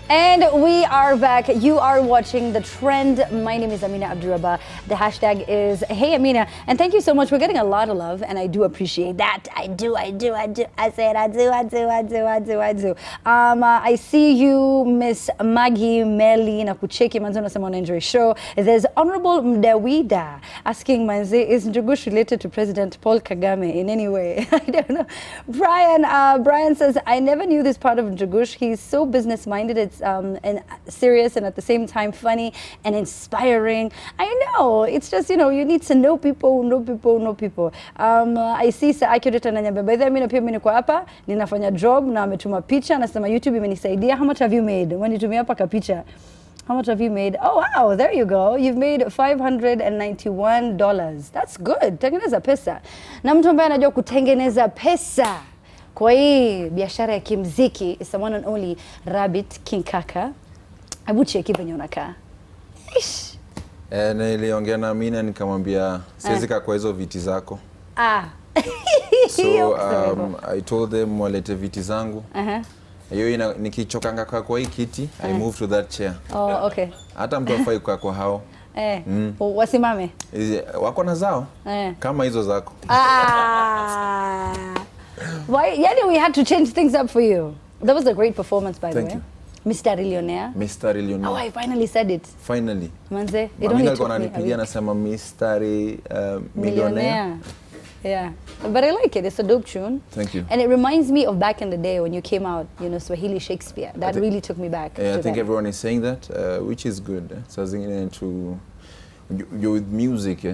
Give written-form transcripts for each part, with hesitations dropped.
And we are back. You are watching The Trend. My name is Amina Abdurrabba. The hashtag is Hey Amina. And thank you so much. We're getting a lot of love, and I do appreciate that. I do. I said I do. I see you, Miss Maggie Melly na kucheki manzo nasema enjoy show. There's Honorable Mdawida asking manze, is Njugush related to President Paul Kagame in any way? I don't know. Brian says, I never knew this part of Njugush. He's so business-minded. It's and serious and at the same time funny and inspiring. I know, it's just, you know, you need to know people. I see sa accurate ananyambia, by the way, mimi pia mimi niko hapa ninafanya job na ametuma picha anasema YouTube imenisaidia. How much have you made? When you tumia hapa ka picha. How much have you made? Oh wow, there you go. You've made $591. That's good. Tengeneza pesa. Na mtu ambaye anajua kutengeneza pesa kwa hii biashara ya kimziki is the one and only Rabbit Kinga Kaka. Hebu cheki venye unakaa. Ish. Niliongea na Amina nikamwambia siwezi kaa kwa hizo viti zako. So I told them walete viti zangu. Hiyo nikichokanga kwa hii kiti, I move to that chair. Oh, okay. Hata mtu afai kwa hao. Wasimame. Wako na zao. Kama hizo zako. Why? Yeah, we had to change things up for you. That was a great performance, by the way. Thank you. Mr. Millionaire. Mr. Millionaire. Oh, I finally said it. Finally. Manze, it only took me a week. Nasema Mr. Millionaire. Yeah, but I like it. It's a dope tune. Thank you. And it reminds me of back in the day when you came out, you know, Swahili Shakespeare. That really took me back. Yeah, I think everyone is saying that, which is good. So you're with music,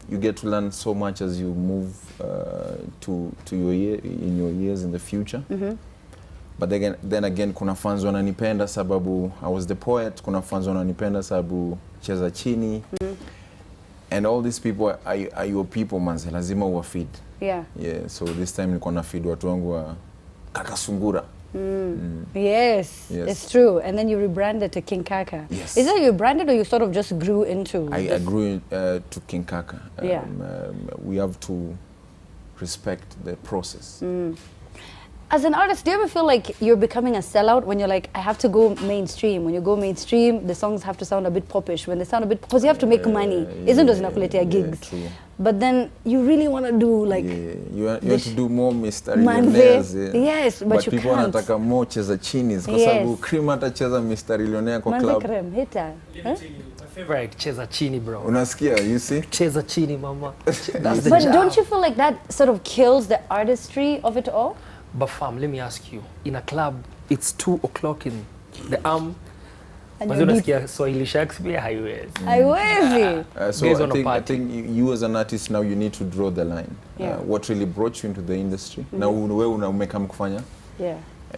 you get to learn so much as you move to your years in the future. But then again, kuna fans wananipenda sababu I was the poet. Kuna fans wananipenda sababu cheza chini. And all these people are your people, manze. Lazima uwa feed. Yeah. So this time nilikuwa na feed watu wangu wa Kaka Sungura. Yes, it's true. And then you rebranded to Kinga Kaka. Yes. Is that you branded or you sort of just grew into? I grew to Kinga Kaka. We have to respect the process. As an artist, do you ever feel like you're becoming a sellout when you're like, I have to go mainstream? When you go mainstream, the songs have to sound a bit popish. When they sound a bit, because you have to make money. Isn't those inakuletea gigs? True. But then you really want to do like... You have to do more Mr. Millionaires. Yes, but you people can't. wanataka more cheza chinis. Kwa sababu Cream atacheza Mr. Millionaire kwa club. Manze Cream, hita. My favorite, cheza chini, bro. Unasikia, you see? Cheza chini, mama. That's but don't you feel like that sort of kills the artistry of it all? But fam, let me ask you, in a club, it's 2 o'clock in the unasikia Swahili Shakespeare, haiwezi. So I think you as an artist now, you need to draw the line. What really brought you into the industry? Now wewe unamekam kufanya.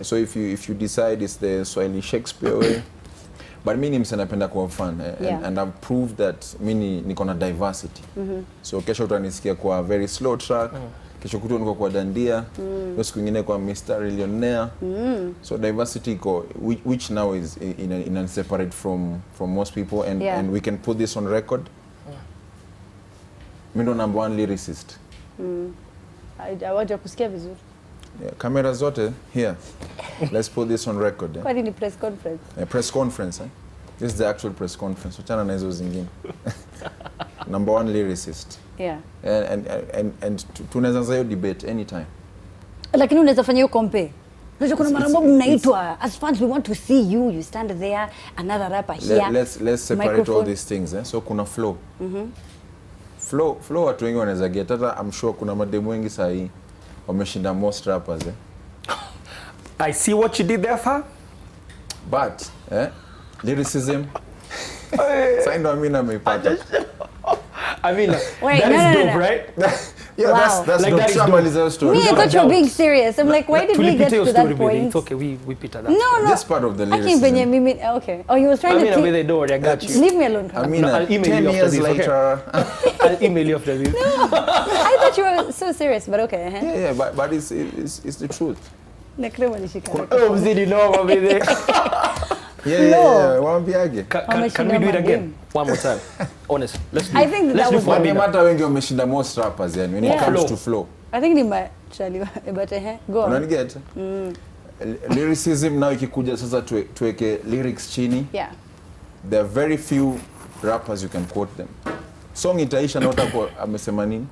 So if you decide it's the Swahili Shakespeare way, but mimi napenda kuwa fan and I've proved that mimi niko na diversity. So kesho utanisikia kwa very slow track. Kesho kutwa niko kwa dandia, siku nyingine kwa Mr. Millionaire. So diversity which now is in separate from most people and we can put this on record. Mimi ndo number 1 lyricist. Hawaja kusikia vizuri. Kamera zote here. Let's put this on record. Kwa nini press conference? Press conference. This is the actual press conference. Wachana na hizo zingine. Number 1 lyricist. And tunaweza hiyo debate anytime. Lakini unaweza fanya hiyo compare. Unajua kuna mara mob mnaitwa as fans we want to see you, you stand there, another rapper here. Let's separate all these things. So kuna flow. Flow watu wengi wanaweza get. Hata I'm sure kuna mademu wengi sahi wameshinda most rappers. I see what you did there, fam. But lyricism. Sign on me na meipata. I mean, that is dope, right? That's like that is dope. Story. Me, I thought you were being serious. I'm like, why did we get to that point? It's okay, we pita that. No. This part of the lyricism. Okay. Oh, you was trying to... with the door, I got you. Leave me alone. I'll email you 10 years later. I'll email you after this. No, I thought you were so serious, but okay. Yeah, but it's the truth. Oh, mzidi no, baby. Yeah. Waambiage. Can we do it again? One more time. Honest. Let's do it. I think that was one. Hata wengi wameshinda most rappers yani when it comes to flow. I think ni machali but go on. Unaniget? lyricism now ikikuja sasa tuweke lyrics chini. Yeah. There are very few rappers you can quote them. Song itaisha na utakuwa amesema nini?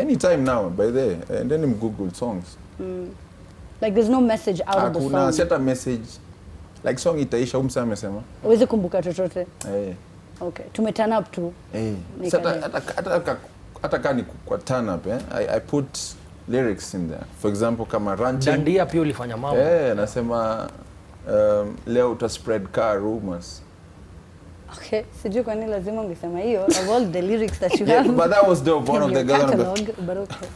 Anytime now by the and then Google songs. Like there's no message out of the song. Hakuna seta message. Like song itaisha umsa amesema. Uweze kumbuka chochote. Okay. Turn up tu. Hata kani kwa turn up I put lyrics in there. For example kama ranting. Dandia pia ulifanya mambo. Nasema leo uta spread car rumors. Okay, sijui kwa nini lazima ungesema hiyo of all the lyrics that you have. But that was one of the catalog, but okay.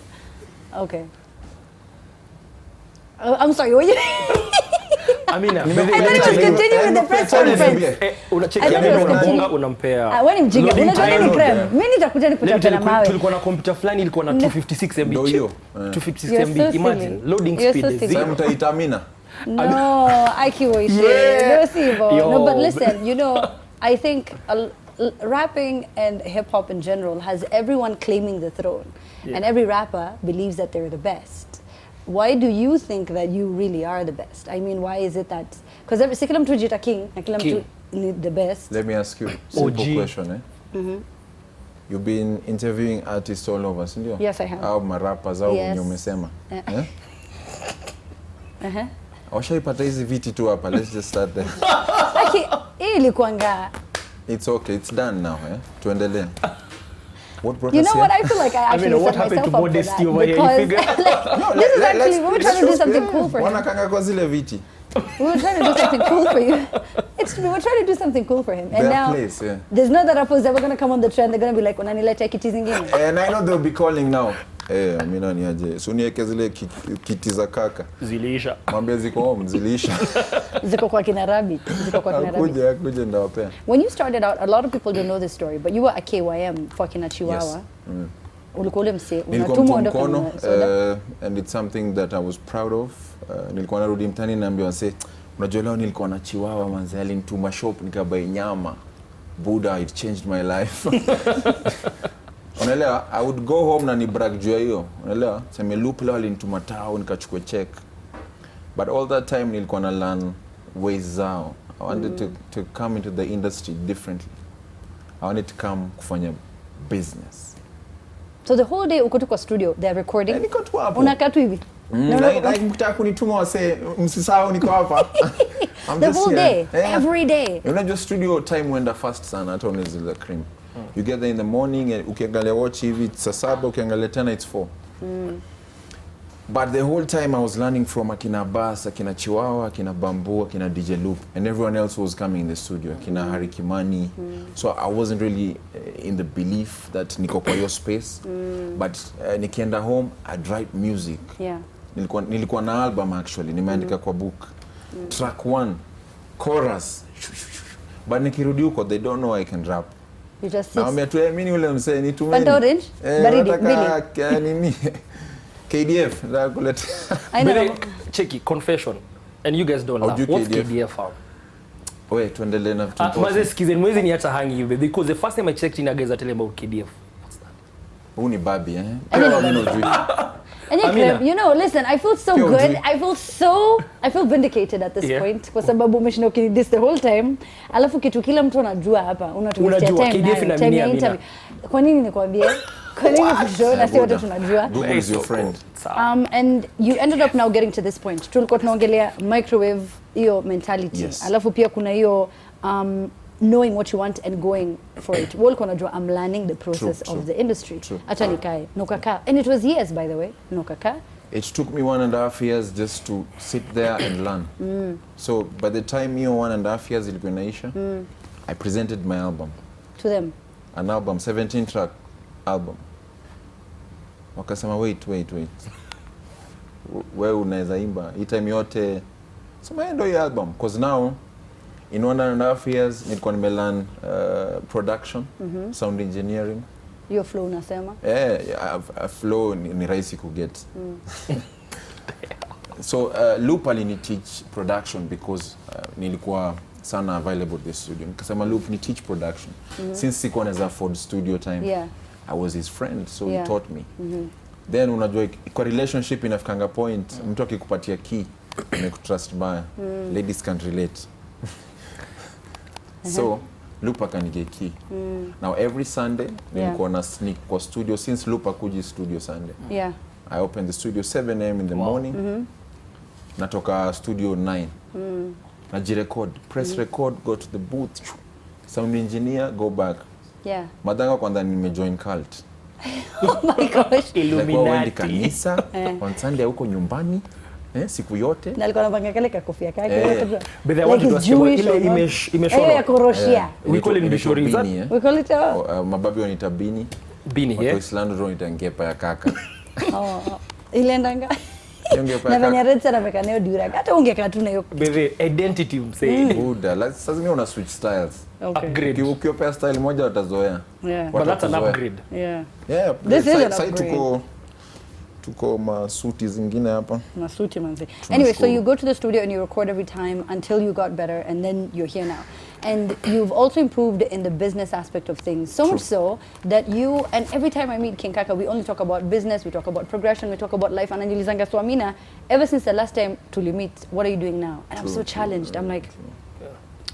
Okay. I'm sorry, what you Amina, I thought it was continuing with the press conference. Unacheki unampea. Wewe ni mjinga. Unajua nini creme? Mimi nitakuja nikuchapa na mawe. Tulikuwa na computer fulani ilikuwa na 256 MB. 256 MB. Imagine loading speed is 0. Sasa mtaita Amina. No, I can't wait. No, but listen, you know, I think rapping and hip hop in general has everyone claiming the throne, and every rapper believes that they're the best. Why do you think that you really are the best? I mean, why is it that? Because si kila mtu jita king, na kila mtu ni the best. Let me ask you a simple question. You've been interviewing artists all over, sindio? Yes, I have. Au marappers au wenye umesema. Washaipata hizi viti tu hapa. Let's just start there. Ilikuanga. It's okay. It's done now. Tuendelee. What brought you us know here? what? I feel like I actually what set happened myself to up for modesty that over here? because this is actually we were trying to do something cool for him. Wanakanga kwa zile viti. We were trying to do something cool for you. We were trying to do something cool for him, and now there's no other rappers that were gonna come on the trend. They're gonna be like, "Unanileta kiti zingine." And I know they'll be calling now. Amina ni aje. Suniweke zile kiti za kaka. Zilisha. Mwambie ziko home, zilisha. Ziko kwa kina Rabbit. Kuja ndawapea. When you started out, a lot of people don't know this story, but you were a KYM for kina Chihuahua. Yes. Ulikuwa ule mse, unatumwa mkono, and it's something that I was proud of. Nilikuwa narudi mtani naambia wase, unajua leo nilikuwa na Chihuahua manze, alinituma shop nikabai nyama. Buddha, it changed my life. Unaelewa, I would go home na ni brag juu hiyo. Unaelewa, sema loop leo alinituma tao nikachukua check. But all that time nilikuwa na learn ways zao. I wanted to come into the industry differently. I wanted to come kufanya business. So the whole day uko tu kwa studio, they're recording. Niko tu hapo. Unakaa tu hivi. Mtaka kunituma wase msisahau niko hapa. The whole day, every day. Unajua studio time wenda fast sana hata unaweza cream. You get there in the morning, ukiangalia watch hivi saa 7, ukiangalia tena it's 4. But the whole time I was learning from akina Bass, akina Chihuahua, akina Bamboo, akina DJ Loop, and everyone else was coming in the studio, akina Harry Kimani. So I wasn't really in the belief that niko kwa your space. But nikienda home, I'd write music. Yeah. Nilikuwa na album actually, nimeandika kwa book. Track 1, chorus. But nikirudi huko, they don't know I can rap. You just sit. Naambia tu mimi ule msee nitumeni. Fanta orange? Baridi, Billy. Nini? KDF la kuleta. I know. Checky confession. And you guys don't laugh. What's KDF? Oye, tuendelee na vitu. Maze skizen mwezi ni hata hangi you because the first time I checked in a guys are telling about KDF. What's that? Huu ni babi And you know, listen, I feel so good. I feel vindicated at this point kwa sababu umeshinda ukidis the whole time. Alafu kitu kila mtu anajua hapa, unatumia time ya interview. Kwa nini nikwambie? Kwa nini kushow na sio watu tunajua? Google is your friend. And you ended up now getting to this point. Tulikuwa tunaongelea microwave hiyo mentality. Yes. Alafu pia kuna hiyo knowing what you want and going for it. Walikuwa unajua I'm learning the process of the industry. Acha nikae. No Kaka. And it was years by the way. No Kaka. It took me 1.5 years just to sit there and learn. So by the time hiyo 1.5 years ilikuwa inaisha, I presented my album. To them. An album, 17 track album. Wakasema wait. Wewe unaweza imba hii time yote. Sema ndio hii album because now in 1.5 years nilikuwa nimelearn production, sound engineering. Your flow unasema? Flow ni rahisi kuget. So Loop alini teach production because nilikuwa sana available at the studio. Nikasema Loop ni teach production. Since sikuwa naweza afford studio time, I was his friend, so he taught me. Then unajua kwa relationship inafikanga point mtu akikupatia key amekutrust baya. Ladies can't relate. So Lupa kanige key. Now every Sunday nilikuwa na sneak kwa studio since Lupa kuji studio Sunday. Yeah. I open the studio 7 a.m. in the morning. Natoka studio 9. Najirecord, press record, go to the booth. Sound engineer, go back. Yeah. Madanga kwanza nimejoin cult. Oh my gosh. Illuminati. Kanisa, on Sunday huko nyumbani. Siku yote. Na alikuwa anapanga kale kakofia kake. But I want to ask you ile imeshona. Ya koroshia. We call it bishori. We call it mababi wanaita bini. Bini, yeah. Islando wanaita ngepa ya kaka. Ile ndanga. Na venye red sana mekaneo dura. Hata ungeka tu na hiyo. Bebe identity msee. Buda, sasa mimi una switch styles. Upgrade. Ukiopea style moja watazoea. Yeah. But that's an upgrade. Yeah. Yeah. This is an upgrade. Tuko masuti zingine hapa. Masuti manzi. Anyway, so you go to the studio and you record every time until you got better, and then you're here now. And you've also improved in the business aspect of things. So much so that you, and every time I meet Kinga Kaka, we only talk about business, we talk about progression, we talk about life. And Anjulizanga Swamina, ever since the last time to meet, what are you doing now? And I'm so challenged. I'm like,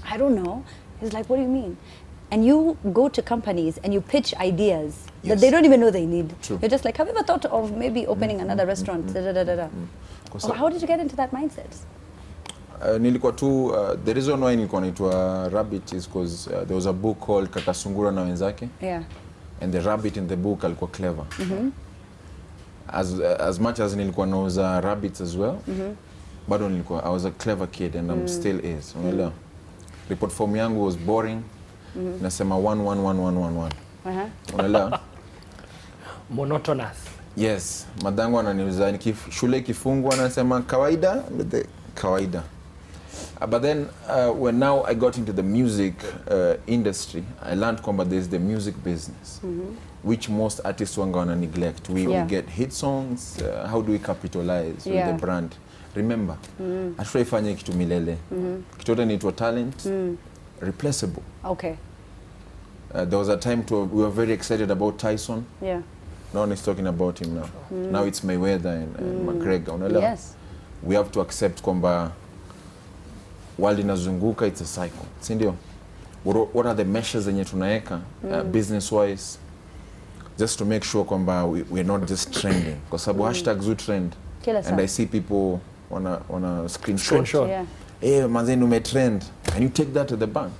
I don't know. He's like, what do you mean? And you go to companies and you pitch ideas that they don't even know they need. True. You're just like, have you ever thought of maybe opening another restaurant? How did you get into that mindset? Nilikuwa tu, the reason why nilikuwa naitwa Rabbit is because there was a book called Kakasungura na wenzake. Yeah. And the rabbit in the book alikuwa clever. As much as nilikuwa nauza rabbits as well, bado nilikuwa, I was a clever kid and I'm still is. Unaelewa? Report form yangu was boring. Nasema 1 Unaelewa? Monotonous. Yes, madangu ananiuliza shule ikifungwa anasema kawaida, kawaida. But then when now I got into the music industry, I learned kwamba there's the music business, which most artists wanga wana neglect. We get hit songs, how do we capitalize with the brand? Remember, hatuifanye kitu milele. Kitu yote inaitwa talent, replaceable. Okay. There was a time we were very excited about Tyson. Yeah. No one is talking about him now. Now it's Mayweather and McGregor. Unaelewa? Yes. We have to accept kwamba world inazunguka, it's a cycle. Si ndio? What are the measures zenye tunaweka business wise just to make sure kwamba we're not just trending. Kwa sababu hashtags do trend. And I see people wanna screenshot. Yeah. Hey, manzeni umetrend. Can you take that to the bank?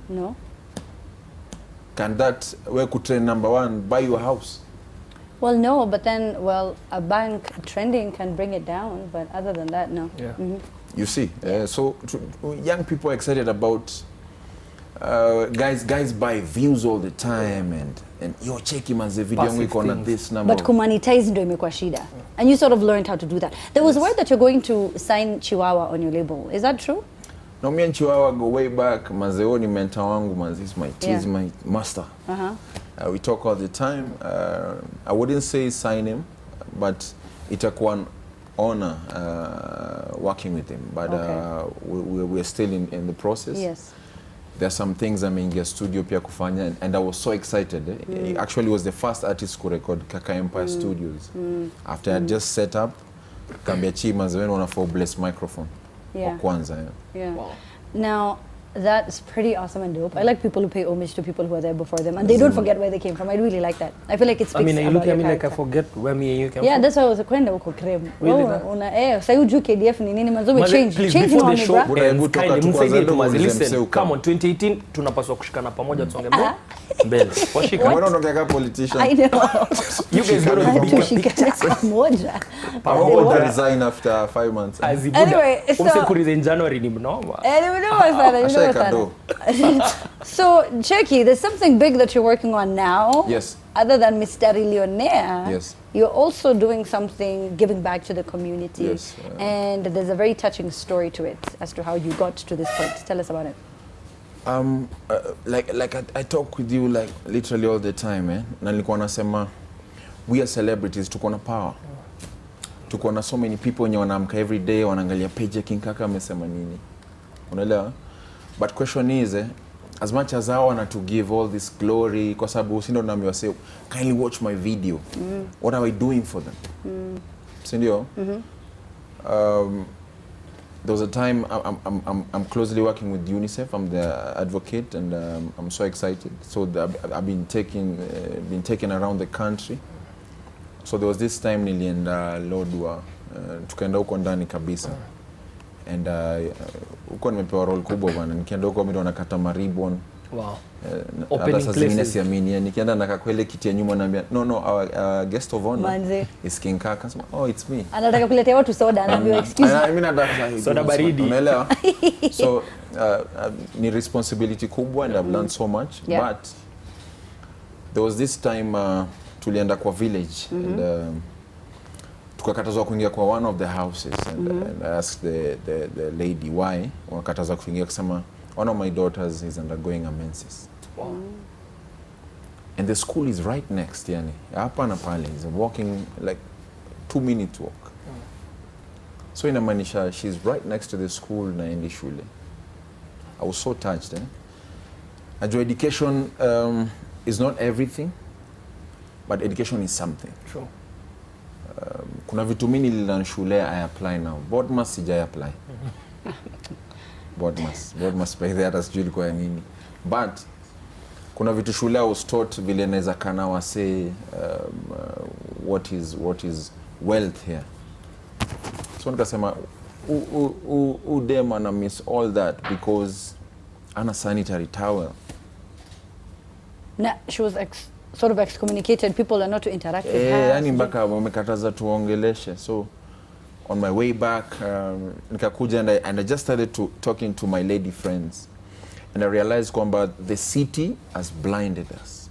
No. Can that, where could trend number 1, buy you a house? Well, no, but then, a bank trending can bring it down, but other than that, no. Yeah. You see, so young people are excited about, guys buy views all the time and you're checking manze video yangu iko na this number. But kumonetize ndio imekuwa shida. And you sort of learned how to do that. There was word that you're going to sign Chihuahua on your label. Is that true? No, me and Chihuahua go way back. Mazeo ni mentor wangu, manze. He's my master. We talk all the time. I wouldn't say sign him, but itakuwa an honor working with him. But we're still in the process. Yes. There are some things ameingia studio pia kufanya, and I was so excited. He actually was the first artist to record Kaka Empire Studios. After I just set up, kambia chi mazeo wana for bless microphone. Yeah. Kwanza, yeah. Wow. Now, that's pretty awesome and dope. I like people who pay homage to people who are there before them, and they don't forget where they came from. I really like that. I feel like it speaks you look at me like I forget where me and you came from. Yeah, that's why I was kwenda huko creme. Really? Sasa ujue KDF ni nini mazoe change. Please, change before on the me, show, msaidie tumazi. Listen, mseu come on, 2018 tunapaswa kushikana pamoja tusonge mbele. Washika. Mbona unaongea politician? I know. You guys gotta be tushikane pamoja. Pamoja resign after 5 months. Anyway, umsekurize in January ni mnoma. So, Cherky, there's something big that you're working on now. Yes. Other than Mr. Millionaire, yes, you're also doing something, giving back to the community. Yes. And there's a very touching story to it as to how you got to this point. Tell us about it. Like I talk with you like literally all the time, na nilikuwa nasema we are celebrities, tuko na power. Tuko na so many people wenye wanaamka every day wanaangalia page ya Kinga Kaka amesema nini. Unaelewa? But question is, as much as I want to give all this glory, kwa sababu sindo naambiwa say kindly watch my video. What am I doing for them? Sindio? There was a time I'm closely working with UNICEF. I'm the advocate, and I'm so excited. So I've been taken around the country. So there was this time nilienda Lodwar, tukaenda huko ndani kabisa. And huko nimepewa role kubwa bwana. Nikienda huko mimi ndo nakata maribon. Wow. Opening places. Siamini. Nikienda nakakwele kiti ya nyuma naambia no our guest of honor is Kinga Kaka. Oh, it's me. Anataka kuletea watu soda, anaambiwa excuse. Mimi nataka soda baridi. Unaelewa? So ni responsibility kubwa, and I've learned so much. But there was this time tulienda kwa village, and tukakatazwa kuingia kwa one of the houses, and I asked the lady why wakatazwa kuingia, kusema one of my daughters is undergoing a menses. Wow. And the school is right next, yani. Hapa na pale, is walking like 2-minute walk. So inamaanisha she's right next to the school na endi shule. I was so touched. Najua education is not everything, but education is something. True. Kuna vitu mimi nililearn shule I apply now. Boardmas sija apply. Boardmas by the others juli kwa nini. But kuna vitu shule I was taught vile naweza kana wase what is wealth here. So nikasema dem ana miss all that because ana sanitary towel. She was sort of excommunicated. People are not to interact with her. Yani mpaka wamekataza tuongeleshe. So on my way back, nikakuja and I just started talking to my lady friends, and I realized kwamba the city has blinded us.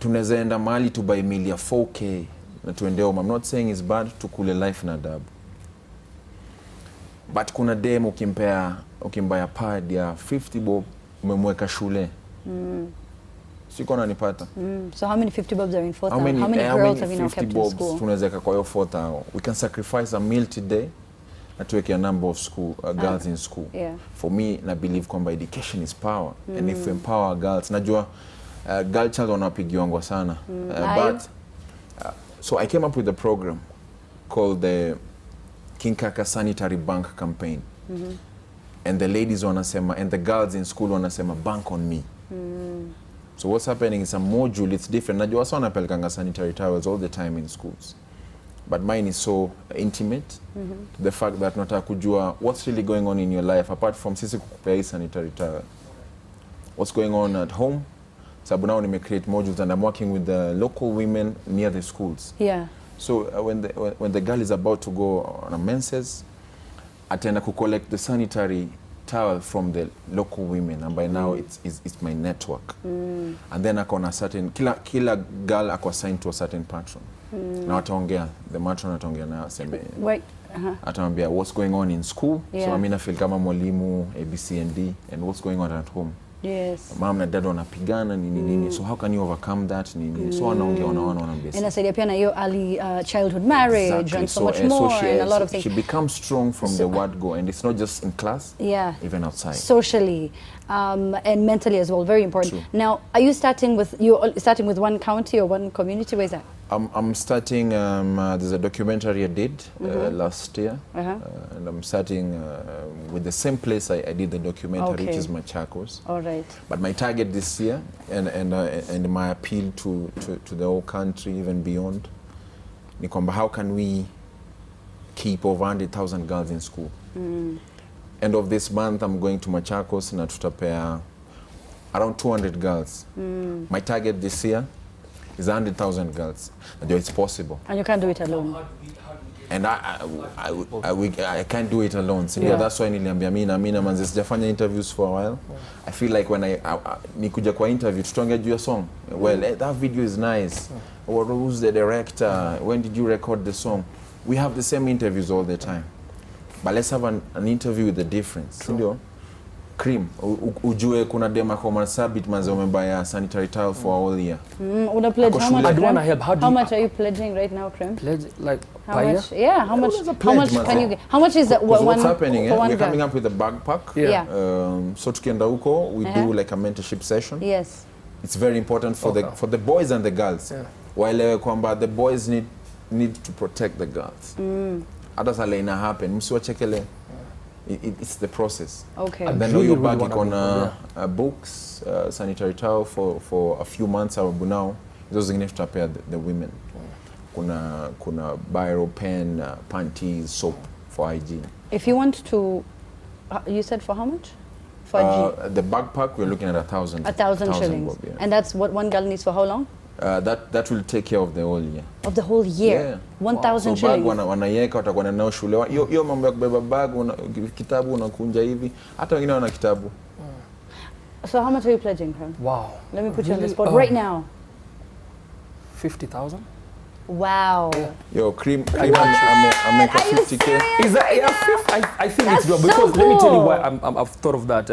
Tunaweza enda mahali to buy meal ya 4K na tuende home. I'm not saying it's bad, tukule life na adabu. But kuna dem ukimbaya pad ya 50 bob umemweka shule. Siko nanipata. So how many 50 bobs are in 4,000? How many girls have you now kept in school? Tunaweza kwa hiyo 4,000. We can sacrifice a meal today na tuweke a number of girls in school. Yeah. For me, I believe kwamba education is power. And if we empower girls, najua girl child wanapigiwangwa sana. But so I came up with a program called the Kinga Kaka Sanitary Bank Campaign. And the ladies wanasema, and the girls in school wanasema, bank on me. So what's happening is a module, it's different. Najua wasa wanapelekanga sanitary towels all the time in schools. But mine is so intimate to the fact that nataka kujua what's really going on in your life apart from sisi kukupea sanitary towel. What's going on at home? Sababu now nime create modules and I'm working with the local women near the schools. Yeah. So when the girl is about to go on a menses, atenda ku collect the sanitary towel from the local women, and by now it's my network. And then akona certain kila girl ako assigned to a certain patron. Na wataongea, the matron ataongea na seme. Wait. Ataambia what's going on in school. Yeah. So amina feel kama mwalimu ABCD, and what's going on at home. Yes. Mom na dad wanapigana nini. So how can you overcome that nini? So wanaongea wanaambia. Inasaidia pia na hiyo early childhood marriage, exactly. And so much more and a lot of things. She becomes strong from the word go, and it's not just in class, even outside. Socially and mentally as well, very important. True. Now, are you starting with one county or one community? Where is that? I'm starting, there's a documentary I did last year, and I'm starting with the same place I did the documentary, which is Machakos. All right. But my target this year, and my appeal to the whole country, even beyond, ni kwamba how can we keep over 100,000 girls in school? End of this month, I'm going to Machakos na tutapea around 200 girls. My target this year is 100,000 girls. And it's possible. And you can't do it alone. And I can't do it alone. So that's why niliambia mina manzi sijafanya interviews for a while. I feel like when nikuja kwa interview tutonge juu ya song. Well, that video is nice. Or who's the director? When did you record the song? We have the same interviews all the time. But let's have an interview with the difference. Sindio? cream. Ujue kuna dema kwa Marsabit manze umebaya sanitary towel for a whole year. Una pledge how much? I don't want to help. How much are you pledging right now, Cream? Pledge like how much? Yeah, how much? How much can you get? How much is one? What's happening? We're coming up with a backpack. Yeah. So tukienda huko, we do like a mentorship session. Yes. It's very important for the boys and the girls. Yeah. While kwamba the boys need to protect the girls. Hata sala ina happen. Msiwachekele. It's the process. Okay. And then really, you're back on books, sanitary towel for a few months or now. Those are going to prepare the women. Kuna biro, pen, panties, soap for hygiene. If you want to, you said for how much? For the backpack, we're looking at 1,000. 1,000 shillings. Bob, yeah. And that's what one girl needs for how long? That will take care of the whole year. Of the whole year? Yeah. 1,000 So shillings? bag wanaiweka watakuwa nao shule. Hiyo mambo ya kubeba bag, kitabu unakunja hivi. Hata wengine wana kitabu. So how much are you pledging, Kram? Wow. Let me put you on the spot right now. 50,000. Wow. Yo, cream ameka 50K. Is that I think That's it's doable so because let me tell you cool. why I've thought of that.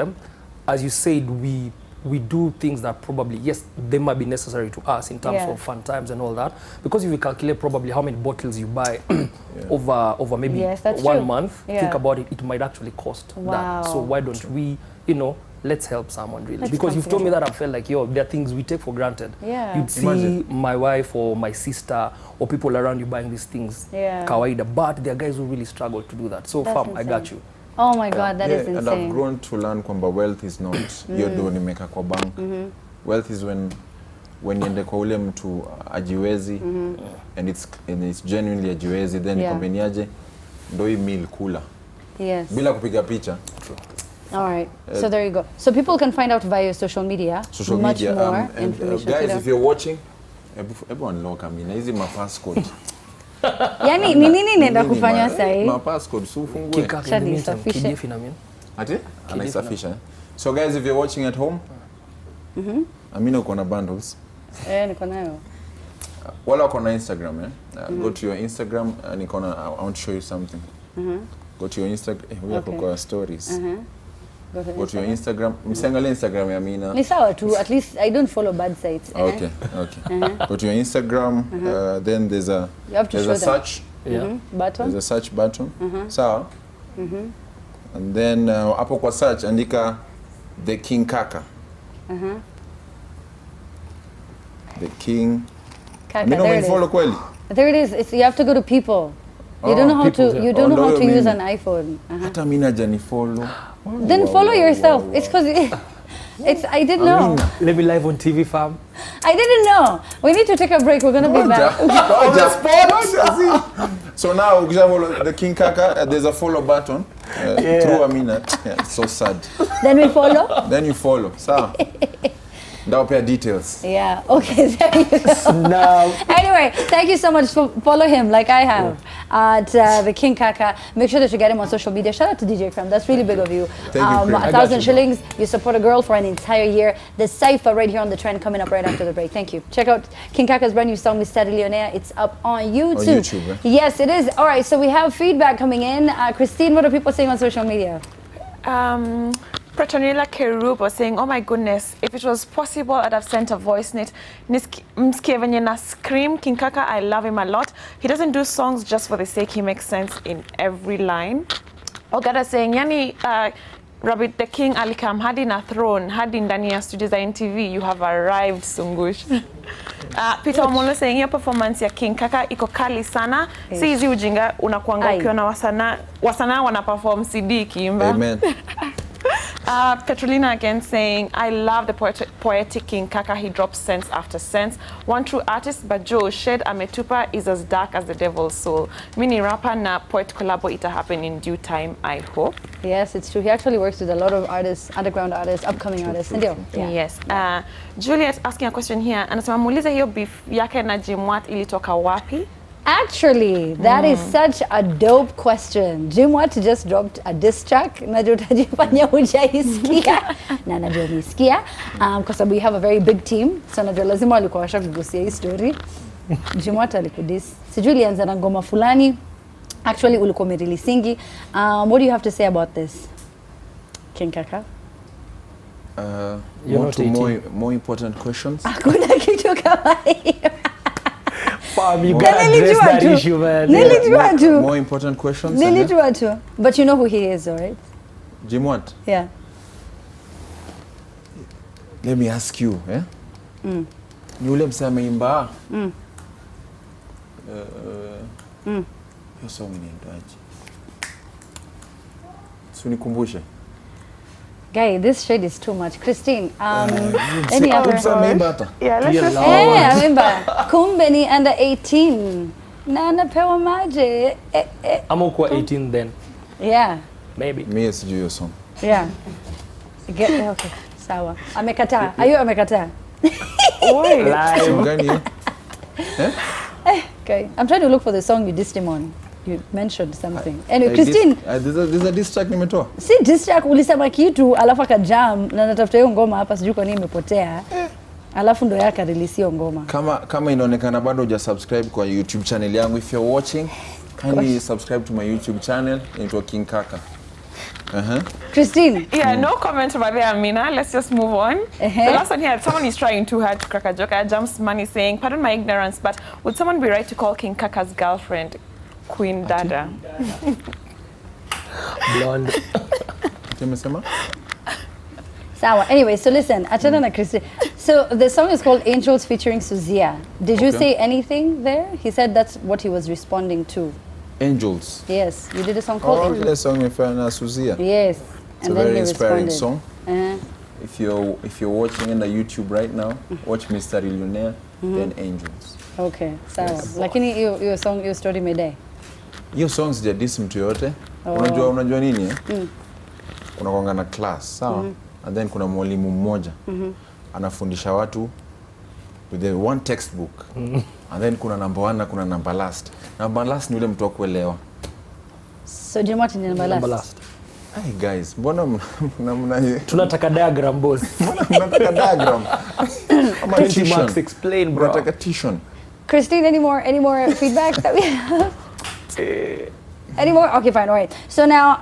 As you said, we do things that probably, yes, they might be necessary to us in terms of fun times and all that. Because if you calculate probably how many bottles you buy over maybe 1 month, think about it, it might actually cost that. So why don't we, let's help someone really. Because you've told me that I felt like, there are things we take for granted. Yeah. You'd see my wife or my sister or people around you buying these things, kawaida, but there are guys who really struggle to do that. So fam, I got you. Oh my God, that is insane. And I've grown to learn kwamba wealth is not hiyo ndio nimeka kwa bank. Wealth is when yende kwa ule mtu ajiwezi and it's genuinely ajiwezi then nikwambeniaje ndio hii meal kula. Yes. Bila kupiga picha. All right. So there you go. So people can find out via your social media. Much more information. Guys, if you're watching, everyone lock amina hizi ma passcode. Yani ni nini nenda kufanya sasa hivi? Ma passcode si ufungue. Ati? Anaisafisha. So guys, if you're watching at home, Amina uko na bundles. Niko nayo. Wala uko na Instagram, go to your Instagram and I want to show you something. Go to your Instagram, we have got stories. Go to your Instagram. Msiangalie Instagram ya Amina. Ni sawa tu, at least I don't follow bad sites. Okay. Go to your Instagram, then there's a search button. There's a search button. Sawa? And then hapo kwa search andika the Kinga Kaka. The King Kaka. Amina follow kweli? There it is. You have to go to people. You don't know how to. You don't know how to use an iPhone. Hata Amina jani follow. Then follow yourself. It's because I didn't know. Let me live on TV, fam. I didn't know. We need to take a break. We're gonna be back. So now, follow the Kinga Kaka. There's a follow button through Amina. Yeah, it's so sad. Then we follow. Then you follow. So. Now pair details. Yeah. Okay. There you go. Now. Anyway, thank you so much. Follow him like I have at the Kinga Kaka. Make sure that you get him on social media. Shout out to DJ Krem. That's really big of you. Thank you, 1,000 shillings. You support a girl for an entire year. The cipher right here on the trend coming up right after the break. Thank you. Check out Kinga Kaka's brand new song, Miss Steadily on Air. It's up on YouTube. On YouTube, Yes, it is. All right. So we have feedback coming in. Christine, what are people saying on social media? Petronila Kerub was saying, oh my goodness, if it was possible, I'd have sent a voice note. Mskie venye na scream, Kinga Kaka, I love him a lot. He doesn't do songs just for the sake, he makes sense in every line. Ogada saying, yani, Rabbit the King alikam hadi na throne, hadi ndani ya studios za NTV, you have arrived, Sungush. Peter Omolo saying, your performance ya Kinga Kaka iko kali sana. Si hizi ujinga unakuanga ukiwa na wasana wana perform CD kiimba. Amen. Petrolina again saying, I love the poetic Kinga Kaka. He drops sense after sense. One true artist, but Joe Shed Ametupa is as dark as the devil's soul. Mini rapper na poet collabo ita happen in due time, I hope. Yes, it's true. He actually works with a lot of artists, underground artists, upcoming artists. Ndio. Yes. Juliet asking a question here. Anasema muulize hiyo beef yake na Jimwat ilitoka wapi? Actually, that is such a dope question. Jimwat just dropped a diss track. Najua utajifanya hujaisikia na najua umeisikia kwa sababu we have a very big team. So najua lazima walikuwa washakugusia hii story. Jimwat alikudiss. Sijui ilianza na ngoma fulani. Actually ulikuwa umereleasingi. What do you have to say about this? Kinga Kaka? More important questions. Hakuna kitu kama hiyo. Fam, you gotta address that issue, man. Nilijua tu. More important questions. Nilijua tu. But you know who he is, right? Jim what? Yeah. Let me ask you, Ni ule msee ameimba. Hiyo song inaitwaje? Nikumbushe. Guy, this shade is too much. Christine, any other? Yeah, let's just I remember. Kumbe ni under 18. Na anapewa maji. Ama uko 18 then. Yeah. Maybe. Mimi sijui hiyo song. Yeah. Okay. Sawa. Amekataa. Ayo amekataa. Song gani hiyo? Okay. I'm trying to look for the song you dissed him on. You mentioned something. Anyway, Christine. There's a diss track nimetoa. Si diss track, ulisema kitu alafu akajam na natafuta hiyo ngoma hapa sijui kwa nini imepotea. Alafu ndo yake release hiyo ngoma. Kama inaonekana bado hujasubscribe kwa YouTube channel yangu, if you're watching, kindly subscribe to my YouTube channel. Inaitwa Kinga Kaka. Christine. Yeah, no comment about there, Amina. Let's just move on. The last one here, someone is trying too hard to crack a joke. Jumps money saying, pardon my ignorance, but would someone be right to call Kinga Kaka's girlfriend Queen Dada? Blonde. Umesema? Sawa. Anyway, so listen, achana na Christine. So the song is called Angels featuring Suzia. Did you say anything there? He said that's what he was responding to. Angels. Yes, you did a song called Angels. Ile song imefanya Suzia. Yes. It's a very inspiring song. Uh-huh. If you're watching on the YouTube right now, watch Mr. Millionaire, then Angels. Okay, sawa. Lakini hiyo song, hiyo story medai. Hiyo song sijadisi mtu yote. Unajua nini? Kuna kuanga na class, sawa? And then kuna mwalimu mmoja anafundisha watu with the one textbook. And then kuna number 1 na kuna number last. Number last ni ule mtu wa kuelewa. So Jimot ni number last. Hey guys, mbona tunataka diagram boss. Mnataka diagram? Ama Max explain bro. Mnataka tuition. Christine, any more feedback that we have? Any more? Okay, fine. All right. So now,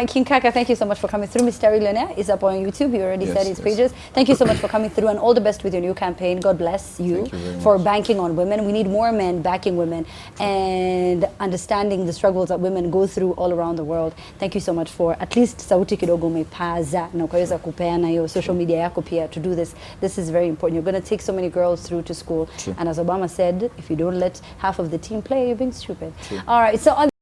Kinga Kaka, thank you so much for coming through. Mr. Millionaire is up on YouTube. You already said his pages. Thank you so much for coming through, and all the best with your new campaign. God bless you for banking on women. We need more men backing women and understanding the struggles that women go through all around the world. Thank you so much for at least sauti kidogo umepaza na ukaweza kupeana hiyo social media yako pia to do this. This is very important. You're going to take so many girls through to school. True. And as Obama said, if you don't let half of the team play, you're being stupid. True. All right. So on